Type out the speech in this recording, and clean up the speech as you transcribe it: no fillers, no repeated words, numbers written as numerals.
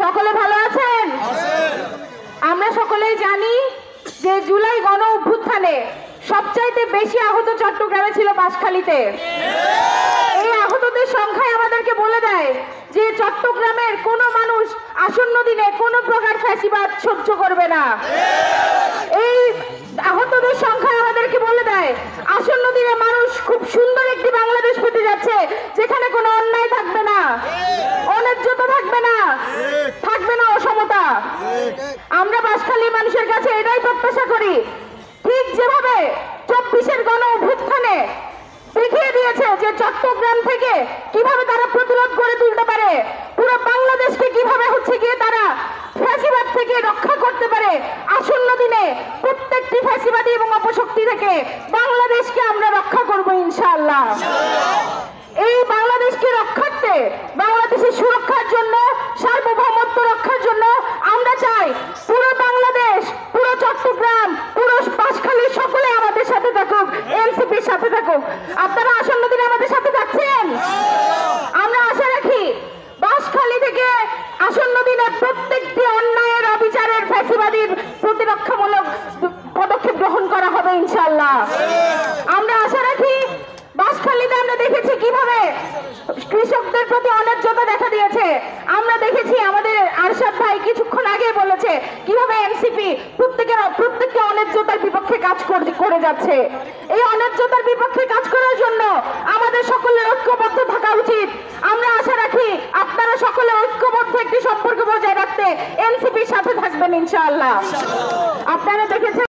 সকলে ভালো আছেন? আমরা সকলেই জানি যে জুলাই গণ অভ্যুত্থানে সবচাইতে বেশি আহত চট্টগ্রামে ছিল বাঁশখালীতে। এই আহতদের সংখ্যায় আমাদেরকে বলে দেয় যে চট্টগ্রামের কোনো মানুষ আসন্ন দিনে কোনো প্রকার ফ্যাসিবাদ সহ্য করবে না। এই আহতদের সংখ্যায় আমাদেরকে বলে দেয় আসন্ন দিনে মানুষ খুব সুন্দর একটি বাংলাদেশ পেতে যাচ্ছে, যেখানে কোনো অন্যায় থাকবে না, অন্যায্যতা থাকবে না, থাকবে না অসমতা। আমরা বাঁশখালীর মানুষের কাছে এটাই প্রত্যাশা করি, ঠিক যেভাবে 24-এর গণ অভ্যুত্থানে দেখিয়ে দিয়েছে যে চট্টগ্রাম থেকে কিভাবে তারা প্রতিরোধ গড়ে তুলতে পারে, পুরো বাংলাদেশকে কিভাবে গিয়ে তারা ফ্যাসিবাদ থেকে রক্ষা করতে পারে। আসন্ন দিনে প্রত্যেকটি ফ্যাসিবাদী এবং অপশক্তি থেকে বাংলাদেশকে আমরা রক্ষা করব ইনশাআল্লাহ। এই বাংলাদেশকে রক্ষার্থে, বাংলাদেশের সুরক্ষার জন্য, সার্বভৌমত্ব রক্ষার জন্য আমরা চাই পুরো বাংলাদেশ, পুরো চট্টগ্রাম, পুরো বাঁশখালী সকলে আমাদের সাথে থাকুক, এনসিপির সাথে থাকুক। আপনারা আসন্ন দিনে আমাদের সাথে থাকছেন? আমরা আশা রাখি বাঁশখালী থেকে আসন্ন দিনে প্রত্যেকটি অন্যায়ের, অবিচারের, ফ্যাসিবাদীর প্রতিরক্ষামূলক পদক্ষেপ গ্রহণ করা হবে ইনশাআল্লাহ। আমরা আশা রাখি বাঁশখালীতে আমরা দেখেছি কিভাবে কৃষকদের প্রতি অন্যায্যতা দেখা দিয়েছে। আমরা দেখেছি আমাদের আরশাদ ভাই কিছুক্ষণ আগে বলেছে কিভাবে এনসিপি প্রত্যেককে অন্যায্যতার বিপক্ষে কাজ করে যাচ্ছে। এই অন্যায্যতার বিপক্ষে কাজ করার জন্য আমাদের সকলের ঐক্যবদ্ধ থাকা উচিত। আমরা আশা রাখি আপনারা সকলে ঐক্যবদ্ধ একটি সম্পর্ক বজায় রাখতে এনসিপির সাথে থাকবেন ইনশাআল্লাহ। আপনারা দেখেছেন